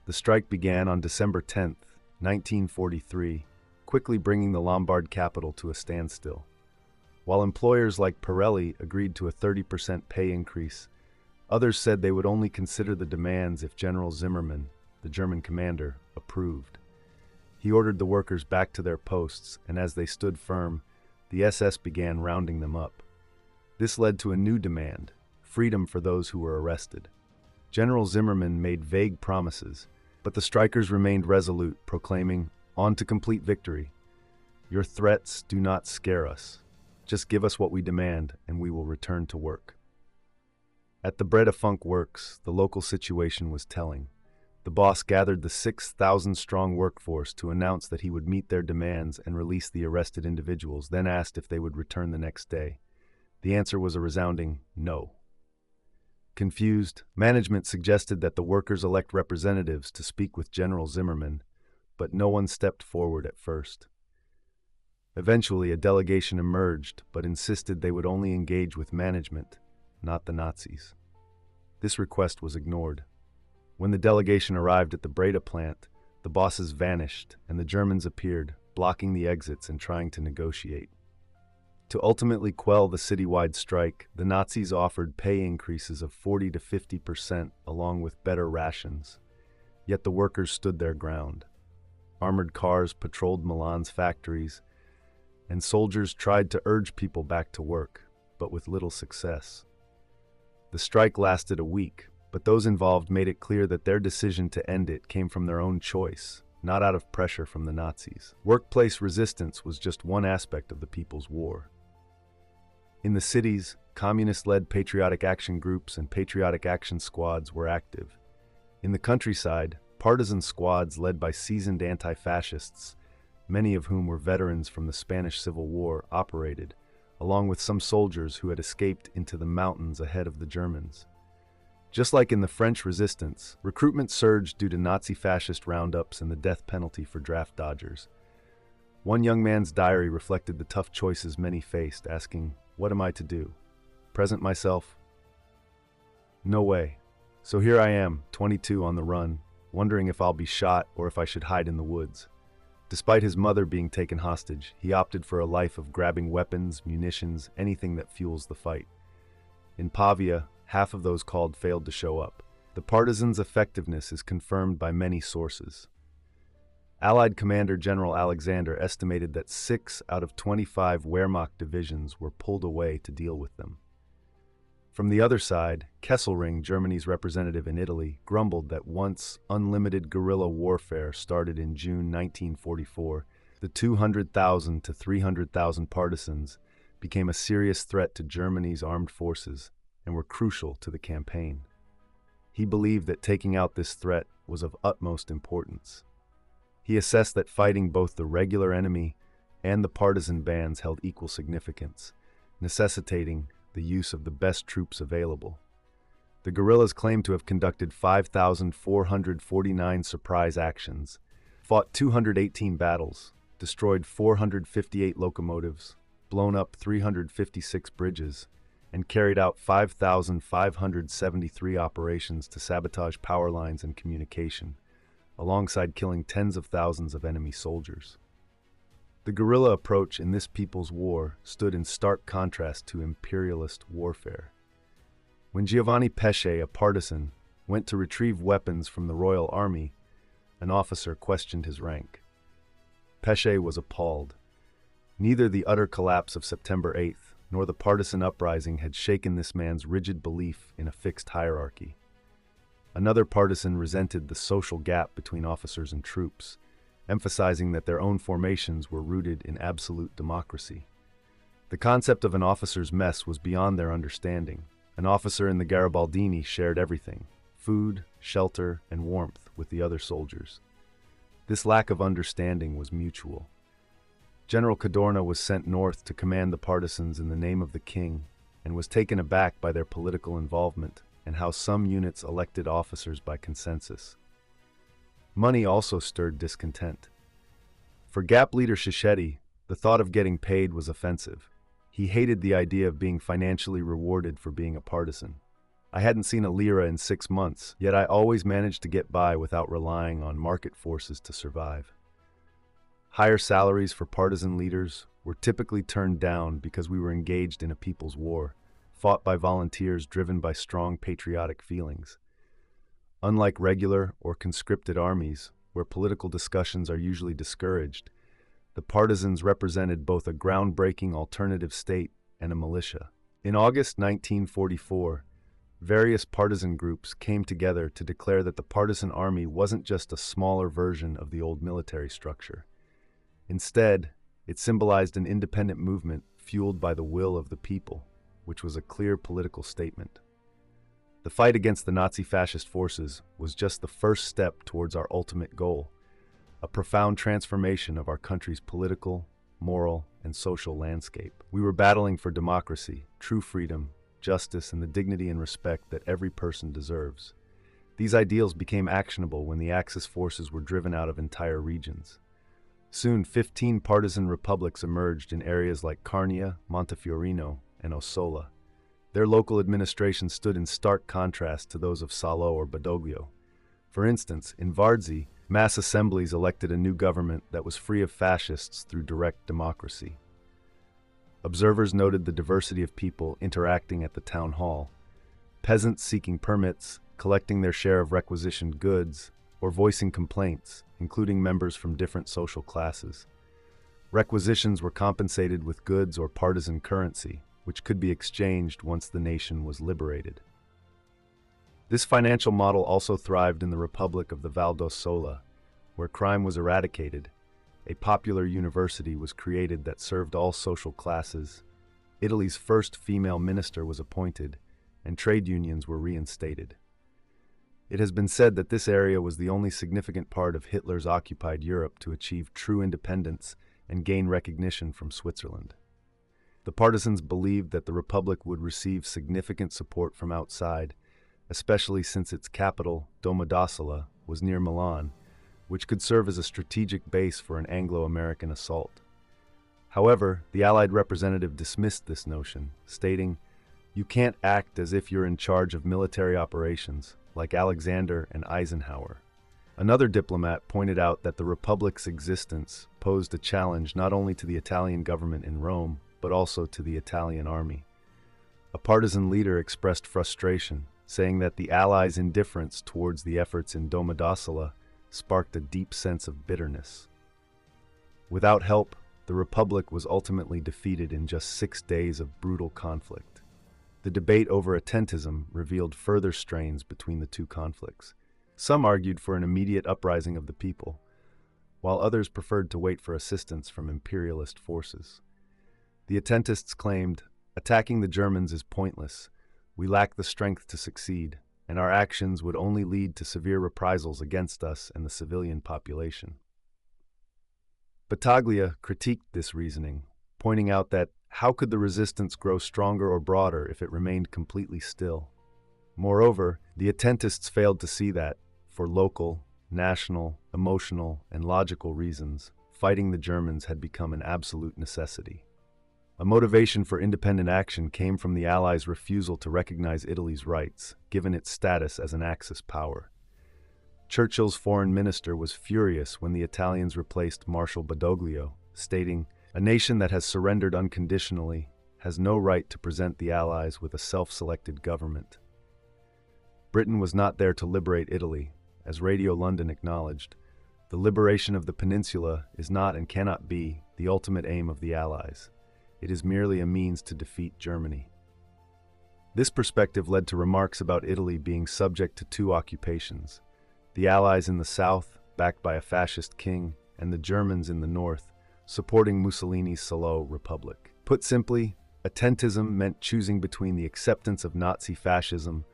The strike began on December 10, 1943, quickly bringing the Lombard capital to a standstill. While employers like Pirelli agreed to a 30% pay increase, others said they would only consider the demands if General Zimmermann, the German commander, approved. He ordered the workers back to their posts, and as they stood firm, the SS began rounding them up. This led to a new demand: freedom for those who were arrested. General Zimmermann made vague promises, but the strikers remained resolute, proclaiming, "On to complete victory. Your threats do not scare us. Just give us what we demand, and we will return to work." At the Breda Funk Works, the local situation was telling. The boss gathered the 6,000-strong workforce to announce that he would meet their demands and release the arrested individuals, then asked if they would return the next day. The answer was a resounding no. Confused, management suggested that the workers elect representatives to speak with General Zimmermann, but no one stepped forward at first. Eventually, a delegation emerged, but insisted they would only engage with management, not the Nazis. This request was ignored. When the delegation arrived at the Breda plant, the bosses vanished and the Germans appeared, blocking the exits and trying to negotiate. To ultimately quell the citywide strike, the Nazis offered pay increases of 40 to 50% along with better rations. Yet the workers stood their ground. Armored cars patrolled Milan's factories, and soldiers tried to urge people back to work, but with little success. The strike lasted a week, but those involved made it clear that their decision to end it came from their own choice, not out of pressure from the Nazis. Workplace resistance was just one aspect of the People's War. In the cities, communist-led patriotic action groups and patriotic action squads were active. In the countryside, partisan squads led by seasoned anti-fascists, many of whom were veterans from the Spanish Civil War, operated, along with some soldiers who had escaped into the mountains ahead of the Germans. Just like in the French resistance, recruitment surged due to Nazi-fascist roundups and the death penalty for draft dodgers. One young man's diary reflected the tough choices many faced, asking, "What am I to do? Present myself? No way. So here I am, 22 on the run, wondering if I'll be shot or if I should hide in the woods." Despite his mother being taken hostage, he opted for a life of grabbing weapons, munitions, anything that fuels the fight. In Pavia, half of those called failed to show up. The partisans' effectiveness is confirmed by many sources. Allied Commander General Alexander estimated that 6 out of 25 Wehrmacht divisions were pulled away to deal with them. From the other side, Kesselring, Germany's representative in Italy, grumbled that once unlimited guerrilla warfare started in June 1944, the 200,000 to 300,000 partisans became a serious threat to Germany's armed forces and were crucial to the campaign. He believed that taking out this threat was of utmost importance. He assessed that fighting both the regular enemy and the partisan bands held equal significance, necessitating the use of the best troops available. The guerrillas claimed to have conducted 5,449 surprise actions, fought 218 battles, destroyed 458 locomotives, blown up 356 bridges, and carried out 5,573 operations to sabotage power lines and communication, alongside killing tens of thousands of enemy soldiers. The guerrilla approach in this people's war stood in stark contrast to imperialist warfare. When Giovanni Pesce, a partisan, went to retrieve weapons from the royal army, an officer questioned his rank. Pesce was appalled. Neither the utter collapse of September 8th nor the partisan uprising had shaken this man's rigid belief in a fixed hierarchy. Another partisan resented the social gap between officers and troops, emphasizing that their own formations were rooted in absolute democracy. The concept of an officer's mess was beyond their understanding. An officer in the Garibaldini shared everything: food, shelter, and warmth with the other soldiers. This lack of understanding was mutual. General Cadorna was sent north to command the partisans in the name of the king, and was taken aback by their political involvement and how some units elected officers by consensus. Money also stirred discontent. For GAP leader Scischetti, the thought of getting paid was offensive. He hated the idea of being financially rewarded for being a partisan. I hadn't seen a lira in 6 months, yet I always managed to get by without relying on market forces to survive. Higher salaries for partisan leaders were typically turned down because we were engaged in a people's war, fought by volunteers driven by strong patriotic feelings. Unlike regular or conscripted armies, where political discussions are usually discouraged, the partisans represented both a groundbreaking alternative state and a militia. In August 1944, various partisan groups came together to declare that the partisan army wasn't just a smaller version of the old military structure. Instead, it symbolized an independent movement fueled by the will of the people, which was a clear political statement. The fight against the Nazi-fascist forces was just the first step towards our ultimate goal, a profound transformation of our country's political, moral, and social landscape. We were battling for democracy, true freedom, justice, and the dignity and respect that every person deserves. These ideals became actionable when the Axis forces were driven out of entire regions. Soon, 15 partisan republics emerged in areas like Carnia, Montefiorino, and Ossola. Their local administrations stood in stark contrast to those of Salo or Badoglio. For instance, in Varzi, mass assemblies elected a new government that was free of fascists through direct democracy. Observers noted the diversity of people interacting at the town hall: peasants seeking permits, collecting their share of requisitioned goods, or voicing complaints, including members from different social classes. Requisitions were compensated with goods or partisan currency, which could be exchanged once the nation was liberated. This financial model also thrived in the Republic of the Val d'Ossola, where crime was eradicated. A popular university was created that served all social classes. Italy's first female minister was appointed, and trade unions were reinstated. It has been said that this area was the only significant part of Hitler's occupied Europe to achieve true independence and gain recognition from Switzerland. The partisans believed that the Republic would receive significant support from outside, especially since its capital, Domodossola, was near Milan, which could serve as a strategic base for an Anglo-American assault. However, the Allied representative dismissed this notion, stating, "You can't act as if you're in charge of military operations, like Alexander and Eisenhower." Another diplomat pointed out that the Republic's existence posed a challenge not only to the Italian government in Rome, but also to the Italian army. A partisan leader expressed frustration, saying that the Allies' indifference towards the efforts in Domodossola sparked a deep sense of bitterness. Without help, the Republic was ultimately defeated in just 6 days of brutal conflict. The debate over attentism revealed further strains between the two conflicts. Some argued for an immediate uprising of the people, while others preferred to wait for assistance from imperialist forces. The attentists claimed, "Attacking the Germans is pointless. We lack the strength to succeed, and our actions would only lead to severe reprisals against us and the civilian population." Battaglia critiqued this reasoning, pointing out that how could the resistance grow stronger or broader if it remained completely still? Moreover, the attentists failed to see that, for local, national, emotional, and logical reasons, fighting the Germans had become an absolute necessity. A motivation for independent action came from the Allies' refusal to recognize Italy's rights, given its status as an Axis power. Churchill's foreign minister was furious when the Italians replaced Marshal Badoglio, stating, "A nation that has surrendered unconditionally has no right to present the Allies with a self-selected government." Britain was not there to liberate Italy. As Radio London acknowledged, the liberation of the peninsula is not and cannot be the ultimate aim of the Allies. It is merely a means to defeat Germany. This perspective led to remarks about Italy being subject to two occupations: the Allies in the south, backed by a fascist king, and the Germans in the north, supporting Mussolini's Salo Republic. Put simply, attentism meant choosing between the acceptance of Nazi fascism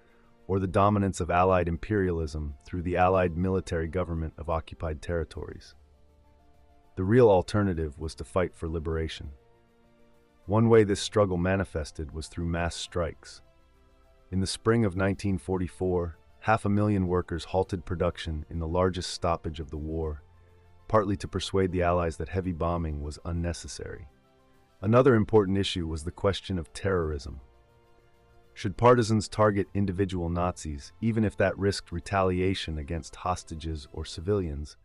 or the dominance of Allied imperialism through the Allied military government of occupied territories. The real alternative was to fight for liberation. One way this struggle manifested was through mass strikes. In the spring of 1944, 500,000 workers halted production in the largest stoppage of the war, partly to persuade the Allies that heavy bombing was unnecessary. Another important issue was the question of terrorism. Should partisans target individual Nazis, even if that risked retaliation against hostages or civilians,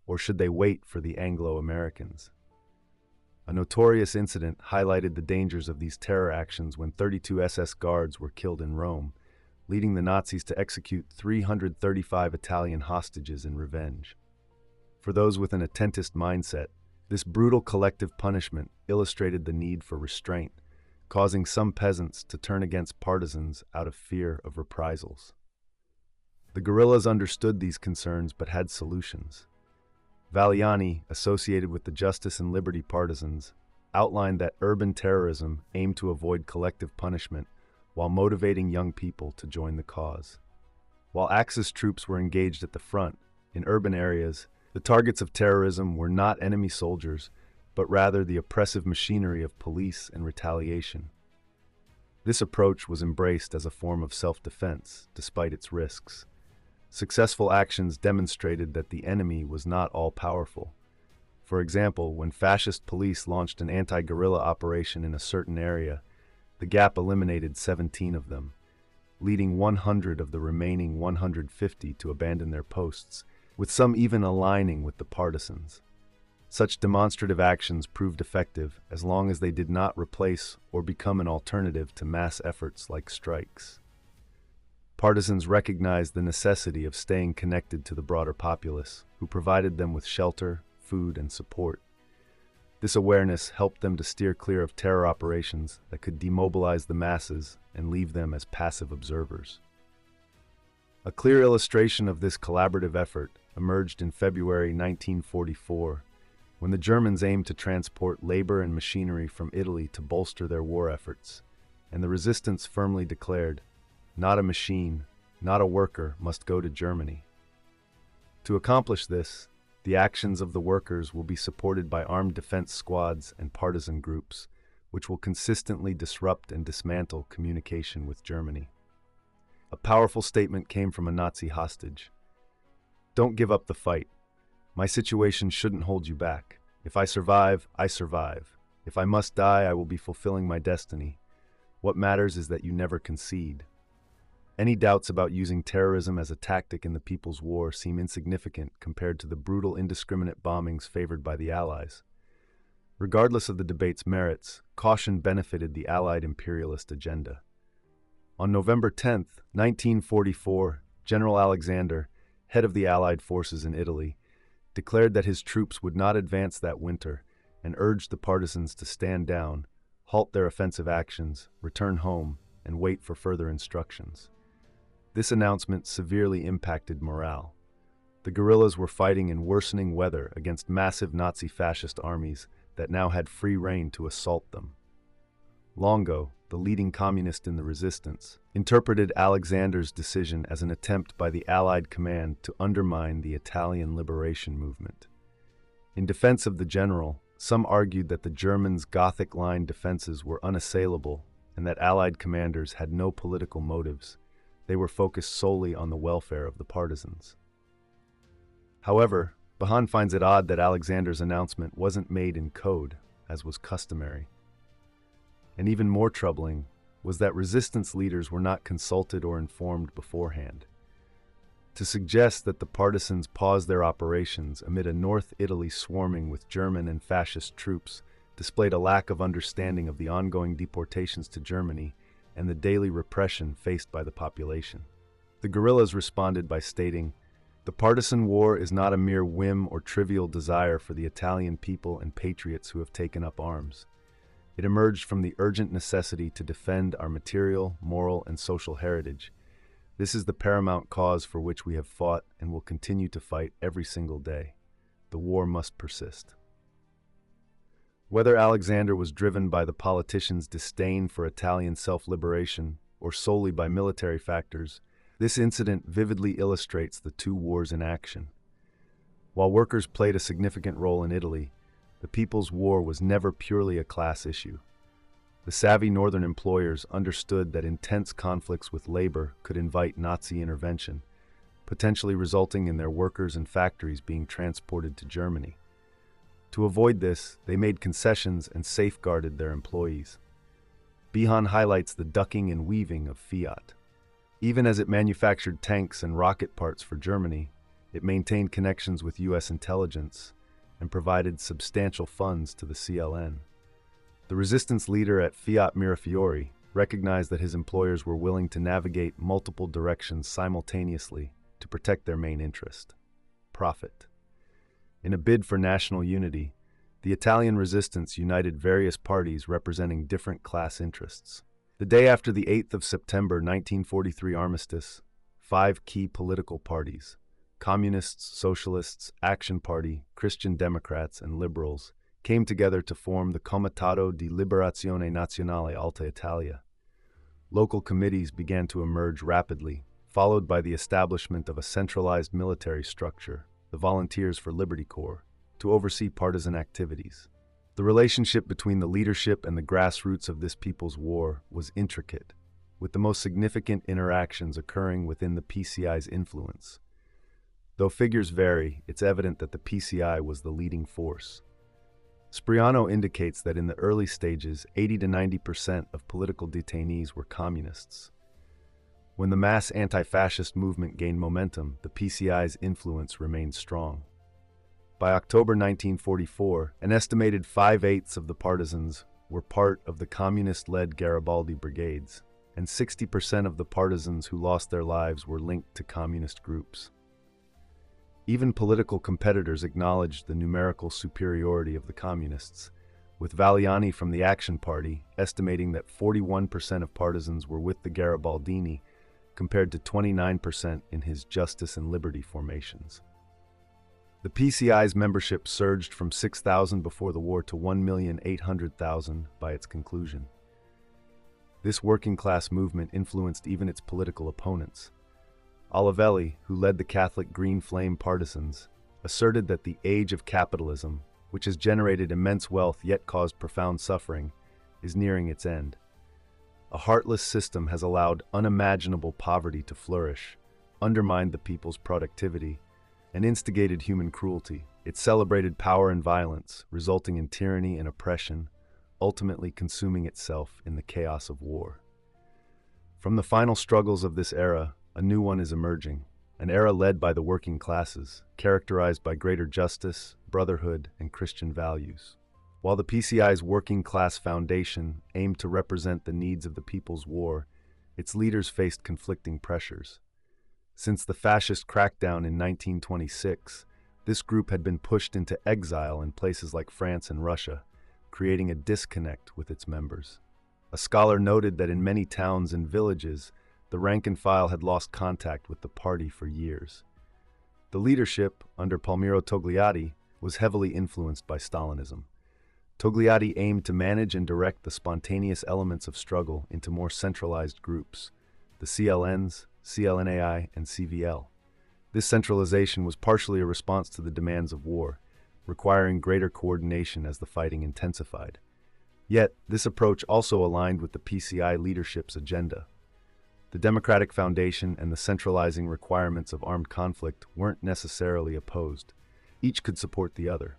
or should they wait for the Anglo-Americans? A notorious incident highlighted the dangers of these terror actions when 32 SS guards were killed in Rome, leading the Nazis to execute 335 Italian hostages in revenge. For those with an attentist mindset, this brutal collective punishment illustrated the need for restraint, causing some peasants to turn against partisans out of fear of reprisals. The guerrillas understood these concerns but had solutions. Valiani, associated with the Justice and Liberty partisans, outlined that urban terrorism aimed to avoid collective punishment while motivating young people to join the cause. While Axis troops were engaged at the front, in urban areas, the targets of terrorism were not enemy soldiers, but rather the oppressive machinery of police and retaliation. This approach was embraced as a form of self-defense, despite its risks. Successful actions demonstrated that the enemy was not all-powerful. For example, when fascist police launched an anti-guerrilla operation in a certain area, the Gap eliminated 17 of them, leading 100 of the remaining 150 to abandon their posts, with some even aligning with the partisans. Such demonstrative actions proved effective as long as they did not replace or become an alternative to mass efforts like strikes. Partisans recognized the necessity of staying connected to the broader populace, who provided them with shelter, food, and support. This awareness helped them to steer clear of terror operations that could demobilize the masses and leave them as passive observers. A clear illustration of this collaborative effort emerged in February 1944, when the Germans aimed to transport labor and machinery from Italy to bolster their war efforts, and the resistance firmly declared, "Not a machine, not a worker must go to Germany." To accomplish this, the actions of the workers will be supported by armed defense squads and partisan groups, which will consistently disrupt and dismantle communication with Germany. A powerful statement came from a Nazi hostage. "Don't give up the fight. My situation shouldn't hold you back. If I survive, I survive. If I must die, I will be fulfilling my destiny. What matters is that you never concede." Any doubts about using terrorism as a tactic in the People's War seem insignificant compared to the brutal, indiscriminate bombings favored by the Allies. Regardless of the debate's merits, caution benefited the Allied imperialist agenda. On November 10, 1944, General Alexander, head of the Allied forces in Italy, declared that his troops would not advance that winter and urged the partisans to stand down, halt their offensive actions, return home, and wait for further instructions. This announcement severely impacted morale. The guerrillas were fighting in worsening weather against massive Nazi fascist armies that now had free rein to assault them. Longo, the leading communist in the resistance, interpreted Alexander's decision as an attempt by the Allied command to undermine the Italian liberation movement. In defense of the general, some argued that the Germans' Gothic line defenses were unassailable and that Allied commanders had no political motives. They were focused solely on the welfare of the partisans. However, Bahan finds it odd that Alexander's announcement wasn't made in code, as was customary. And even more troubling was that resistance leaders were not consulted or informed beforehand. To suggest that the partisans paused their operations amid a North Italy swarming with German and fascist troops displayed a lack of understanding of the ongoing deportations to Germany and the daily repression faced by the population. The guerrillas responded by stating, "The partisan war is not a mere whim or trivial desire for the Italian people and patriots who have taken up arms. It emerged from the urgent necessity to defend our material, moral, and social heritage. This is the paramount cause for which we have fought and will continue to fight every single day. The war must persist." Whether Alexander was driven by the politicians' disdain for Italian self-liberation or solely by military factors, this incident vividly illustrates the two wars in action. While workers played a significant role in Italy, the People's War was never purely a class issue. The savvy northern employers understood that intense conflicts with labor could invite Nazi intervention, potentially resulting in their workers and factories being transported to Germany. To avoid this, they made concessions and safeguarded their employees. Bihan highlights the ducking and weaving of Fiat. Even as it manufactured tanks and rocket parts for Germany, it maintained connections with U.S. intelligence and provided substantial funds to the CLN. The resistance leader at Fiat Mirafiori recognized that his employers were willing to navigate multiple directions simultaneously to protect their main interest: profit. In a bid for national unity, the Italian resistance united various parties representing different class interests. The day after the 8th of September 1943 armistice, 5 key political parties, Communists, Socialists, Action Party, Christian Democrats, and Liberals, came together to form the Comitato di Liberazione Nazionale Alta Italia. Local committees began to emerge rapidly, followed by the establishment of a centralized military structure, the Volunteers for Liberty Corps, to oversee partisan activities. The relationship between the leadership and the grassroots of this people's war was intricate, with the most significant interactions occurring within the PCI's influence. Though figures vary, it's evident that the PCI was the leading force. Spriano indicates that in the early stages, 80 to 90% of political detainees were communists. When the mass anti-fascist movement gained momentum, the PCI's influence remained strong. By October 1944, an estimated 5/8 of the partisans were part of the communist-led Garibaldi brigades, and 60% of the partisans who lost their lives were linked to communist groups. Even political competitors acknowledged the numerical superiority of the communists, with Valiani from the Action Party estimating that 41% of partisans were with the Garibaldini, compared to 29% in his Justice and Liberty formations. The PCI's membership surged from 6,000 before the war to 1,800,000 by its conclusion. This working-class movement influenced even its political opponents. Olivelli, who led the Catholic Green Flame partisans, asserted that the age of capitalism, which has generated immense wealth yet caused profound suffering, is nearing its end. A heartless system has allowed unimaginable poverty to flourish, undermined the people's productivity, and instigated human cruelty. It celebrated power and violence, resulting in tyranny and oppression, ultimately consuming itself in the chaos of war. From the final struggles of this era, a new one is emerging, an era led by the working classes, characterized by greater justice, brotherhood, and Christian values. While the PCI's working class foundation aimed to represent the needs of the People's War, its leaders faced conflicting pressures. Since the fascist crackdown in 1926, this group had been pushed into exile in places like France and Russia, creating a disconnect with its members. A scholar noted that in many towns and villages, the rank and file had lost contact with the party for years. The leadership, under Palmiro Togliatti, was heavily influenced by Stalinism. Togliatti aimed to manage and direct the spontaneous elements of struggle into more centralized groups, the CLNs, CLNAI, and CVL. This centralization was partially a response to the demands of war, requiring greater coordination as the fighting intensified. Yet, this approach also aligned with the PCI leadership's agenda. The democratic foundation and the centralizing requirements of armed conflict weren't necessarily opposed. Each could support the other.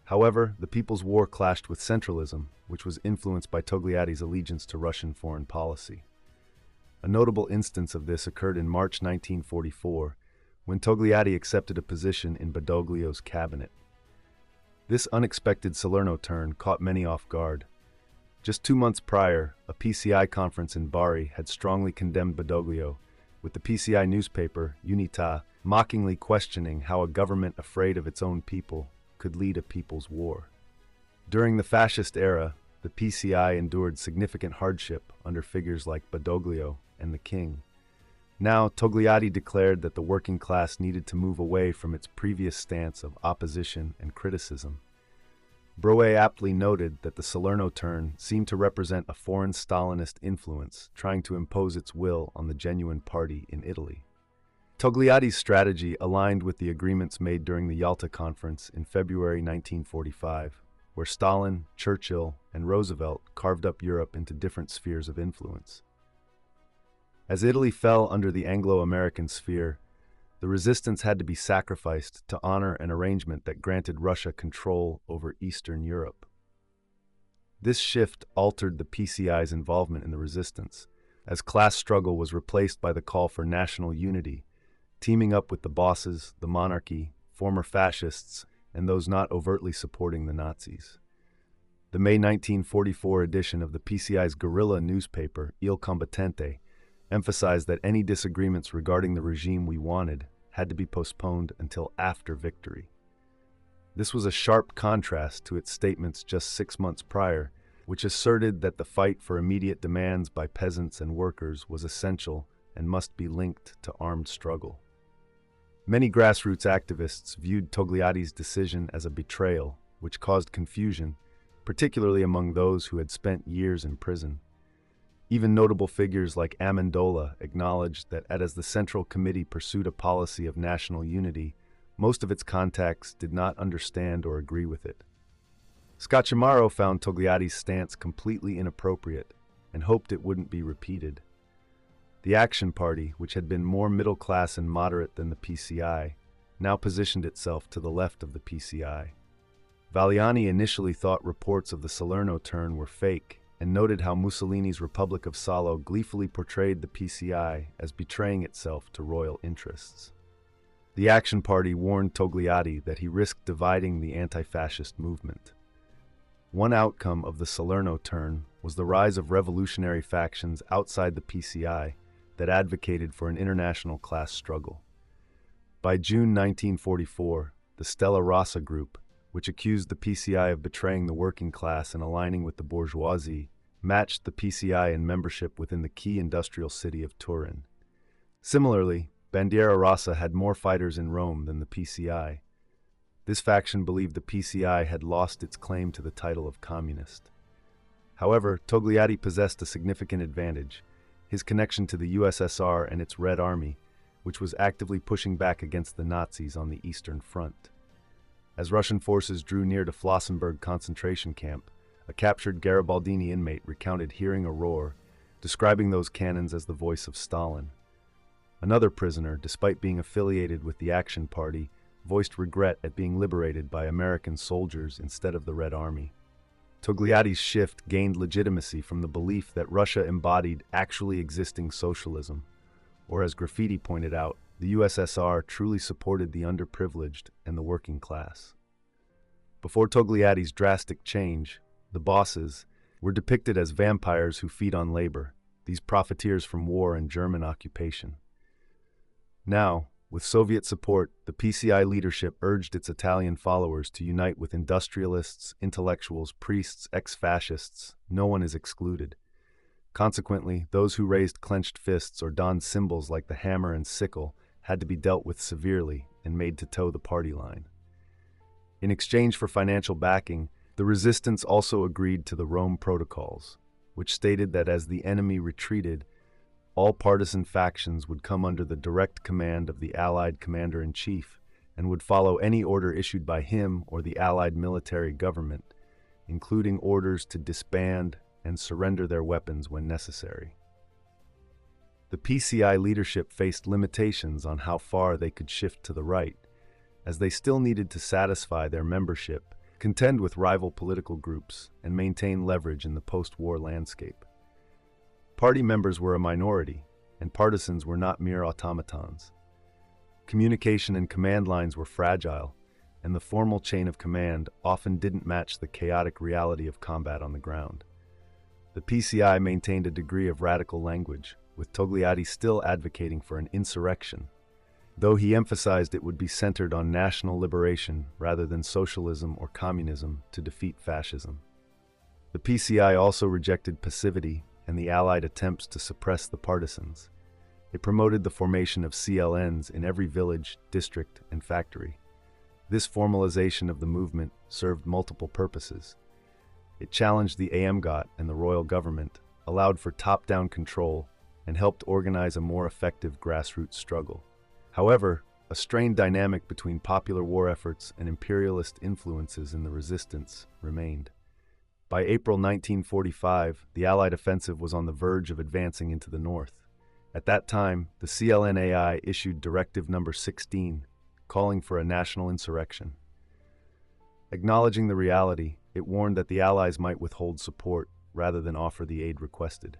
However, the People's War clashed with centralism, which was influenced by Togliatti's allegiance to Russian foreign policy. A notable instance of this occurred in March 1944, when Togliatti accepted a position in Badoglio's cabinet. This unexpected Salerno turn caught many off guard. Just 2 months prior, a PCI conference in Bari had strongly condemned Badoglio, with the PCI newspaper, Unità, mockingly questioning how a government afraid of its own people could lead a people's war. During the fascist era, the PCI endured significant hardship under figures like Badoglio and the king. Now, Togliatti declared that the working class needed to move away from its previous stance of opposition and criticism. Broe aptly noted that the Salerno turn seemed to represent a foreign Stalinist influence trying to impose its will on the genuine party in Italy. Togliatti's strategy aligned with the agreements made during the Yalta Conference in February 1945, where Stalin, Churchill, and Roosevelt carved up Europe into different spheres of influence. As Italy fell under the Anglo-American sphere, the resistance had to be sacrificed to honor an arrangement that granted Russia control over Eastern Europe. This shift altered the PCI's involvement in the resistance, as class struggle was replaced by the call for national unity, teaming up with the bosses, the monarchy, former fascists, and those not overtly supporting the Nazis. The May 1944 edition of the PCI's guerrilla newspaper, Il Combattente, emphasized that any disagreements regarding the regime we wanted had to be postponed until after victory. This was a sharp contrast to its statements just 6 months prior, which asserted that the fight for immediate demands by peasants and workers was essential and must be linked to armed struggle. Many grassroots activists viewed Togliatti's decision as a betrayal, which caused confusion, particularly among those who had spent years in prison. Even notable figures like Amendola acknowledged that as the Central Committee pursued a policy of national unity, most of its contacts did not understand or agree with it. Scacciamaro found Togliatti's stance completely inappropriate and hoped it wouldn't be repeated. The Action Party, which had been more middle-class and moderate than the PCI, now positioned itself to the left of the PCI. Valiani initially thought reports of the Salerno turn were fake and noted how Mussolini's Republic of Salo gleefully portrayed the PCI as betraying itself to royal interests. The Action Party warned Togliatti that he risked dividing the anti-fascist movement. One outcome of the Salerno turn was the rise of revolutionary factions outside the PCI that advocated for an international class struggle. By June 1944, the Stella Rossa group, which accused the PCI of betraying the working class and aligning with the bourgeoisie, matched the PCI in membership within the key industrial city of Turin. Similarly, Bandiera Rossa had more fighters in Rome than the PCI. This faction believed the PCI had lost its claim to the title of communist. However, Togliatti possessed a significant advantage: his connection to the USSR and its Red Army, which was actively pushing back against the Nazis on the Eastern Front. As Russian forces drew near to Flossenburg concentration camp, a captured Garibaldini inmate recounted hearing a roar, describing those cannons as the voice of Stalin. Another prisoner, despite being affiliated with the Action Party, voiced regret at being liberated by American soldiers instead of the Red Army. Togliatti's shift gained legitimacy from the belief that Russia embodied actually existing socialism, or as Graffiti pointed out, the USSR truly supported the underprivileged and the working class. Before Togliatti's drastic change, the bosses were depicted as vampires who feed on labor, these profiteers from war and German occupation. Now, with Soviet support, the PCI leadership urged its Italian followers to unite with industrialists, intellectuals, priests, ex-fascists. No one is excluded. Consequently, those who raised clenched fists or donned symbols like the hammer and sickle had to be dealt with severely and made to toe the party line. In exchange for financial backing, the resistance also agreed to the Rome Protocols, which stated that as the enemy retreated, all partisan factions would come under the direct command of the Allied Commander-in-Chief and would follow any order issued by him or the Allied military government, including orders to disband and surrender their weapons when necessary. The PCI leadership faced limitations on how far they could shift to the right, as they still needed to satisfy their membership contend with rival political groups, and maintain leverage in the post-war landscape. Party members were a minority, and partisans were not mere automatons. Communication and command lines were fragile, and the formal chain of command often didn't match the chaotic reality of combat on the ground. The PCI maintained a degree of radical language, with Togliatti still advocating for an insurrection, though he emphasized it would be centered on national liberation rather than socialism or communism to defeat fascism. The PCI also rejected passivity and the Allied attempts to suppress the partisans. It promoted the formation of CLNs in every village, district, and factory. This formalization of the movement served multiple purposes. It challenged the AMGOT and the royal government, allowed for top-down control, and helped organize a more effective grassroots struggle. However, a strained dynamic between popular war efforts and imperialist influences in the resistance remained. By April 1945, the Allied offensive was on the verge of advancing into the north. At that time, the CLNAI issued Directive No. 16, calling for a national insurrection. Acknowledging the reality, it warned that the Allies might withhold support rather than offer the aid requested.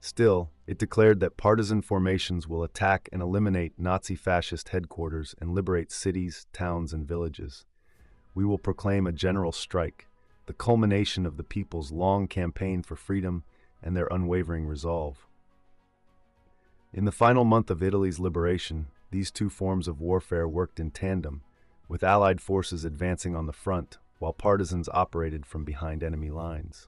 Still, it declared that partisan formations will attack and eliminate Nazi-fascist headquarters and liberate cities, towns, and villages. We will proclaim a general strike, the culmination of the people's long campaign for freedom and their unwavering resolve. In the final month of Italy's liberation, these two forms of warfare worked in tandem, with Allied forces advancing on the front while partisans operated from behind enemy lines.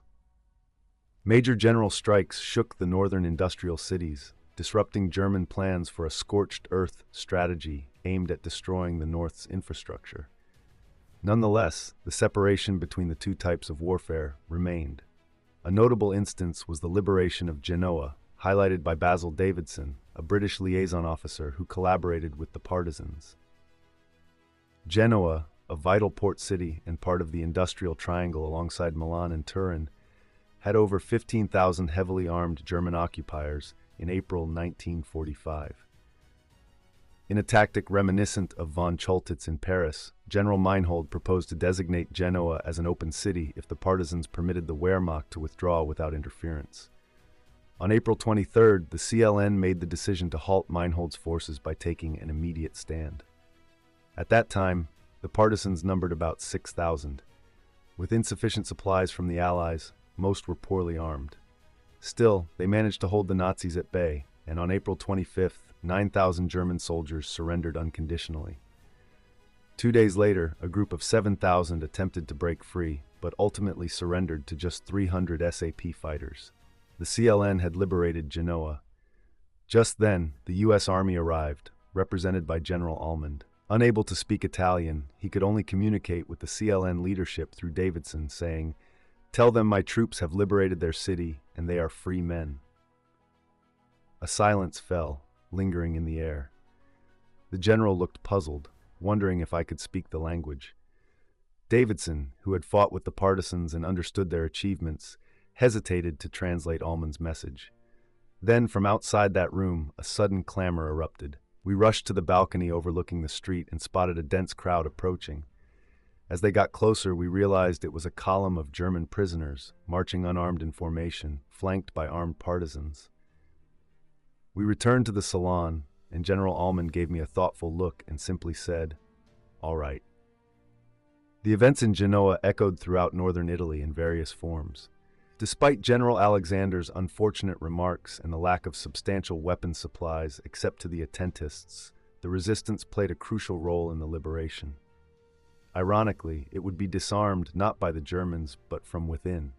Major general strikes shook the northern industrial cities, disrupting German plans for a scorched earth strategy aimed at destroying the North's infrastructure. Nonetheless, the separation between the two types of warfare remained. A notable instance was the liberation of Genoa, highlighted by Basil Davidson, a British liaison officer who collaborated with the partisans. Genoa, a vital port city and part of the industrial triangle alongside Milan and Turin, had over 15,000 heavily armed German occupiers in April 1945. In a tactic reminiscent of von Choltitz in Paris, General Meinhold proposed to designate Genoa as an open city if the partisans permitted the Wehrmacht to withdraw without interference. On April 23rd, the CLN made the decision to halt Meinhold's forces by taking an immediate stand. At that time, the partisans numbered about 6,000. With insufficient supplies from the Allies, most were poorly armed. Still, they managed to hold the Nazis at bay, and on April 25th, 9,000 German soldiers surrendered unconditionally. 2 days later, a group of 7,000 attempted to break free, but ultimately surrendered to just 300 SAP fighters. The CLN had liberated Genoa. Just then, the U.S. Army arrived, represented by General Almond. Unable to speak Italian, he could only communicate with the CLN leadership through Davidson, saying, "Tell them my troops have liberated their city, and they are free men." A silence fell, lingering in the air. The general looked puzzled, wondering if I could speak the language. Davidson, who had fought with the partisans and understood their achievements, hesitated to translate Almond's message. Then, from outside that room, a sudden clamor erupted. We rushed to the balcony overlooking the street and spotted a dense crowd approaching. As they got closer, we realized it was a column of German prisoners, marching unarmed in formation, flanked by armed partisans. We returned to the salon, and General Almond gave me a thoughtful look and simply said, "All right." The events in Genoa echoed throughout northern Italy in various forms. Despite General Alexander's unfortunate remarks and the lack of substantial weapon supplies except to the attentists, the resistance played a crucial role in the liberation. Ironically, it would be disarmed not by the Germans, but from within.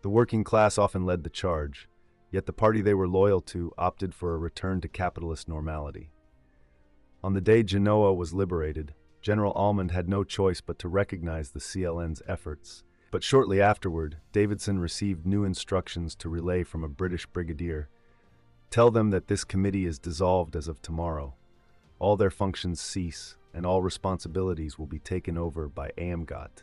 The working class often led the charge, yet the party they were loyal to opted for a return to capitalist normality. On the day Genoa was liberated, General Almond had no choice but to recognize the CLN's efforts. But shortly afterward, Davidson received new instructions to relay from a British brigadier. "Tell them that this committee is dissolved as of tomorrow. All their functions cease, and all responsibilities will be taken over by AMGOT."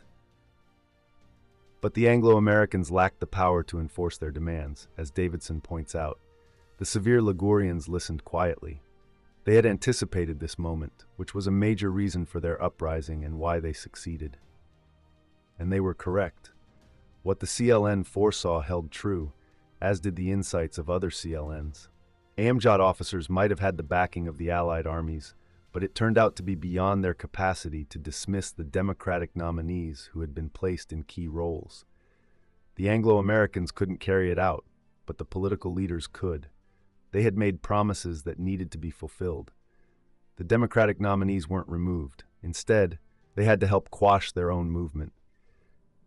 But the Anglo-Americans lacked the power to enforce their demands, as Davidson points out. The severe Ligurians listened quietly. They had anticipated this moment, which was a major reason for their uprising and why they succeeded. and they were correct. What the CLN foresaw held true, as did the insights of other CLNs. Amjad officers might have had the backing of the Allied armies, but it turned out to be beyond their capacity to dismiss the Democratic nominees who had been placed in key roles. The Anglo-Americans couldn't carry it out, but the political leaders could. They had made promises that needed to be fulfilled. The Democratic nominees weren't removed. Instead, they had to help quash their own movement.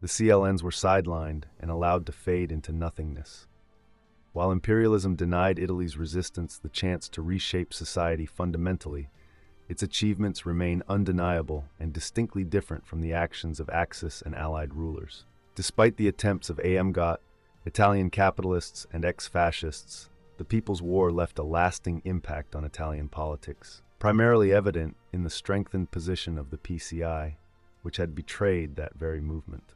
The CLNs were sidelined and allowed to fade into nothingness. While imperialism denied Italy's resistance the chance to reshape society fundamentally, its achievements remain undeniable and distinctly different from the actions of Axis and Allied rulers. Despite the attempts of Amjad, Italian capitalists, and ex-fascists, the People's War left a lasting impact on Italian politics, primarily evident in the strengthened position of the PCI, which had betrayed that very movement.